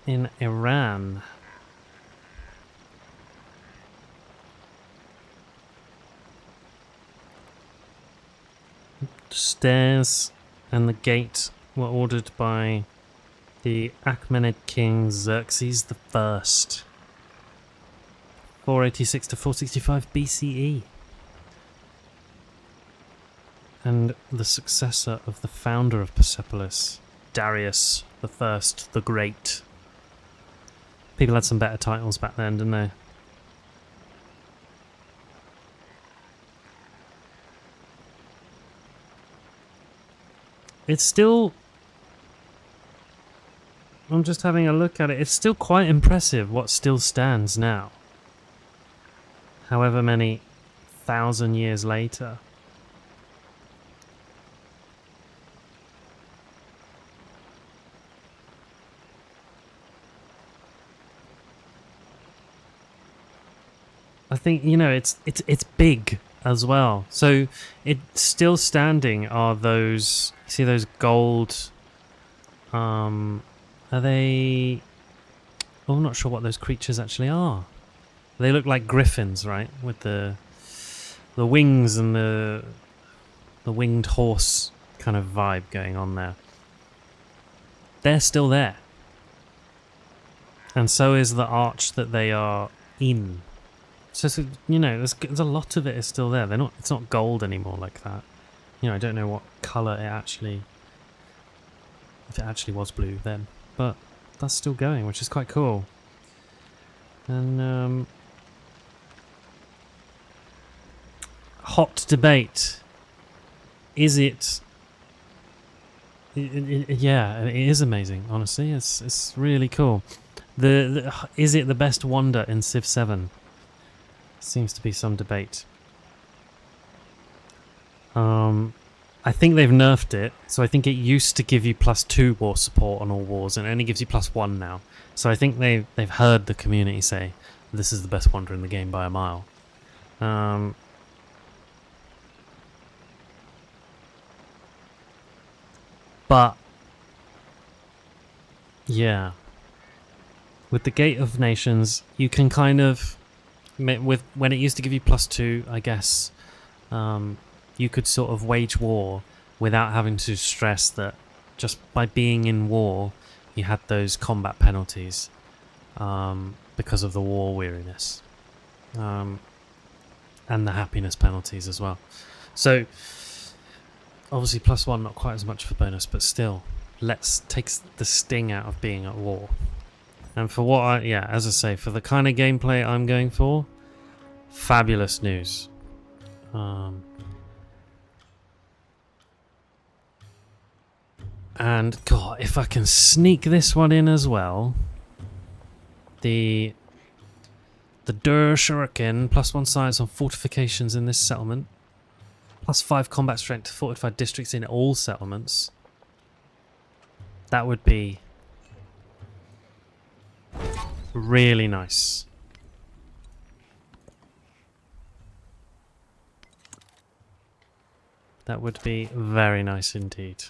Speaker 1: in Iran. Stairs and the gate were ordered by the Achaemenid king Xerxes the First, 486 to 465 BCE, and the successor of the founder of Persepolis, Darius the First the Great. People had some better titles back then, didn't they? It's still... I'm just having a look at it. It's still quite impressive what still stands now. However many thousand years later. I think, you know, it's big as well. So it's still standing are those... See those gold... are they... Oh, I'm not sure what those creatures actually are. They look like griffins, right? With the wings and the winged horse kind of vibe going on there. They're still there. And so is the arch that they are in. So you know, there's a lot of it is still there. It's not gold anymore like that. You know, I don't know what colour it actually... If it actually was blue then. But that's still going, which is quite cool. And, hot debate. Is it... yeah, it is amazing, honestly. It's really cool. Is it the best wonder in Civ 7? Seems to be some debate. I think they've nerfed it, so I think it used to give you +2 war support on all wars, and it only gives you +1 now. So I think they've heard the community say this is the best wonder in the game by a mile. But yeah, with the Gate of Nations, you can kind of when it used to give you +2, I guess. You could sort of wage war without having to stress that just by being in war, you had those combat penalties because of the war weariness. And the happiness penalties as well. So, obviously +1, not quite as much of a bonus, but still, takes the sting out of being at war. And for what as I say, for the kind of gameplay I'm going for, fabulous news. And God, if I can sneak this one in as well, the Der Shuriken, +1 science on fortifications in this settlement, +5 combat strength to fortified districts in all settlements. That would be really nice. That would be very nice indeed.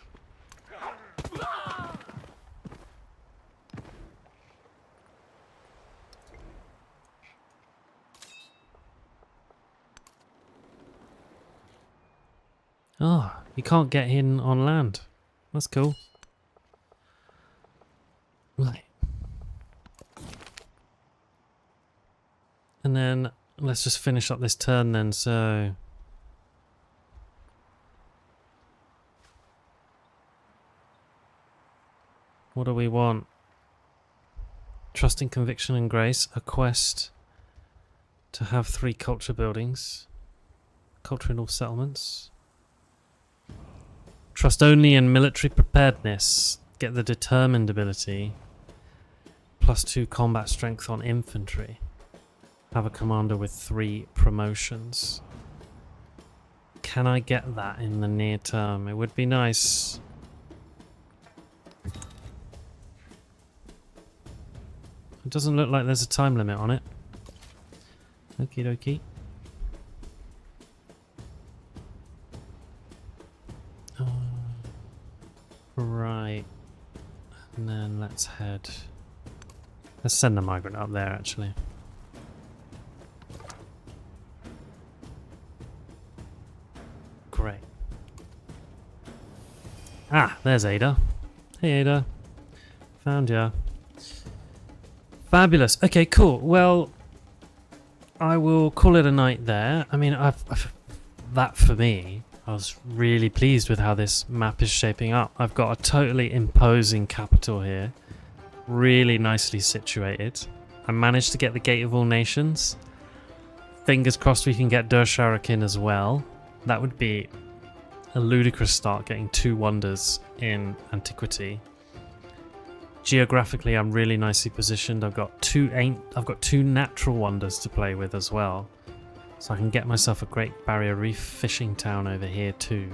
Speaker 1: Oh, You can't get in on land. That's cool. Right. And then let's just finish up this turn then, so... What do we want? Trusting Conviction and Grace, a quest to have 3 culture buildings. Culture in all settlements. Trust only in military preparedness. Get the determined ability. +2 combat strength on infantry. Have a commander with 3 promotions. Can I get that in the near term? It would be nice. It doesn't look like there's a time limit on it. Okie dokie. Right. And then let's head... Let's send the migrant up there, actually. Great. Ah, there's Ada. Hey, Ada. Found ya. Fabulous. Okay, cool. Well, I will call it a night there. I mean, that for me, I was really pleased with how this map is shaping up. I've got a totally imposing capital here. Really nicely situated. I managed to get the Gate of All Nations. Fingers crossed we can get Dersharakin as well. That would be a ludicrous start, getting 2 wonders in antiquity. Geographically, I'm really nicely positioned. I've got two natural wonders to play with as well, so I can get myself a great Barrier Reef fishing town over here too.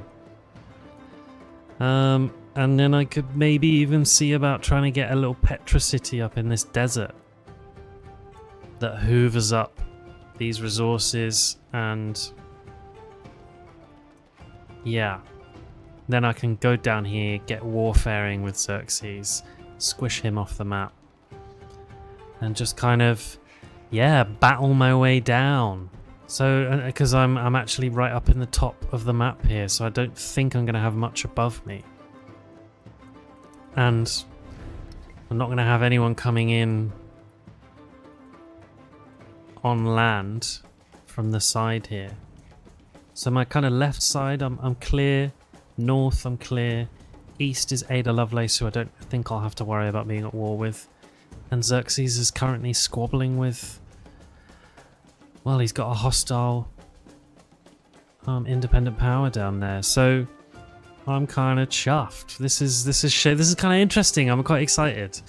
Speaker 1: And then I could maybe even see about trying to get a little Petra city up in this desert that hoovers up these resources, and yeah, then I can go down here, get warfaring with Xerxes, squish him off the map, and just kind of, yeah, battle my way down. So, because I'm actually right up in the top of the map here, so I don't think I'm going to have much above me. And I'm not going to have anyone coming in on land from the side here. So my kind of left side, I'm clear. North, I'm clear. East is Ada Lovelace, who I don't think I'll have to worry about being at war with. And Xerxes is currently squabbling with... Well, he's got a hostile independent power down there. So I'm kind of chuffed. This is kind of interesting. I'm quite excited.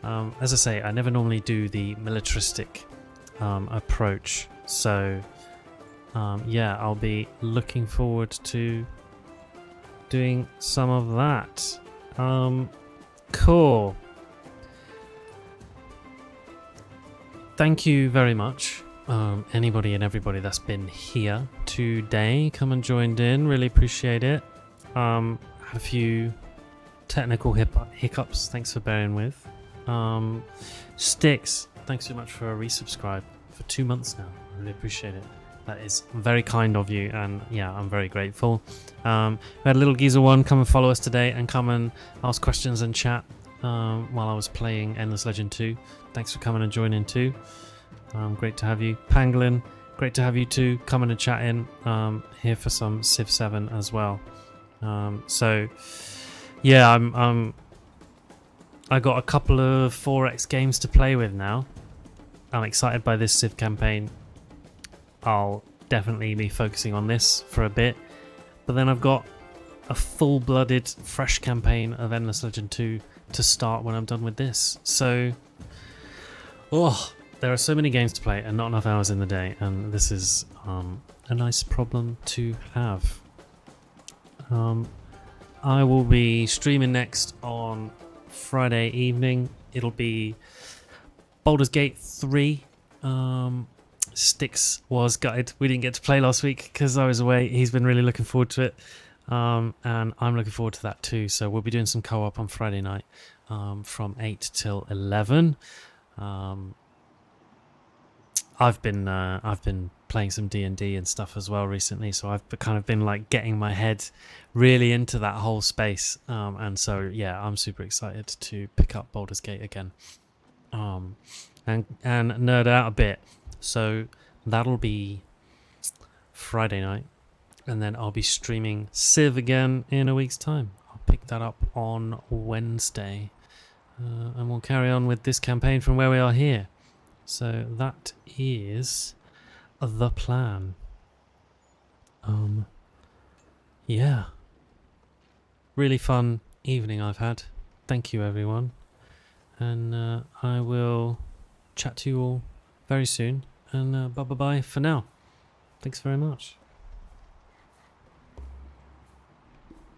Speaker 1: As I say, I never normally do the militaristic approach. So yeah, I'll be looking forward to doing some of that. Cool. Thank you very much. Anybody and everybody that's been here today, come and joined in. Really appreciate it. Had a few technical hiccups. Thanks for bearing with. Sticks, thanks so much for a resubscribe for 2 months now. Really appreciate it. That is very kind of you, and yeah, I'm very grateful. We had a little geezer one come and follow us today and come and ask questions and chat while I was playing Endless Legend 2. Thanks for coming and joining too. Great to have you. Pangolin, great to have you too. Coming and chatting here for some Civ 7 as well. So yeah, I got a couple of 4X games to play with now. I'm excited by this Civ campaign. I'll definitely be focusing on this for a bit, but then I've got a full-blooded fresh campaign of Endless Legend 2 to start when I'm done with this. So there are so many games to play and not enough hours in the day, and this is a nice problem to have. I will be streaming next on Friday evening. It'll be Baldur's Gate 3. Sticks was gutted we didn't get to play last week because I was away. He's been really looking forward to it, and I'm looking forward to that too. So we'll be doing some co-op on Friday night from 8 till 11. I've been playing some D&D and stuff as well recently, so I've kind of been like getting my head really into that whole space, and so yeah, I'm super excited to pick up Baldur's Gate again, and nerd out a bit. So that'll be Friday night, and then I'll be streaming Civ again in a week's time. I'll pick that up on Wednesday, and we'll carry on with this campaign from where we are here. So that is the plan. Yeah. Really fun evening I've had. Thank you, everyone. And I will chat to you all very soon. And bye-bye for now. Thanks very much.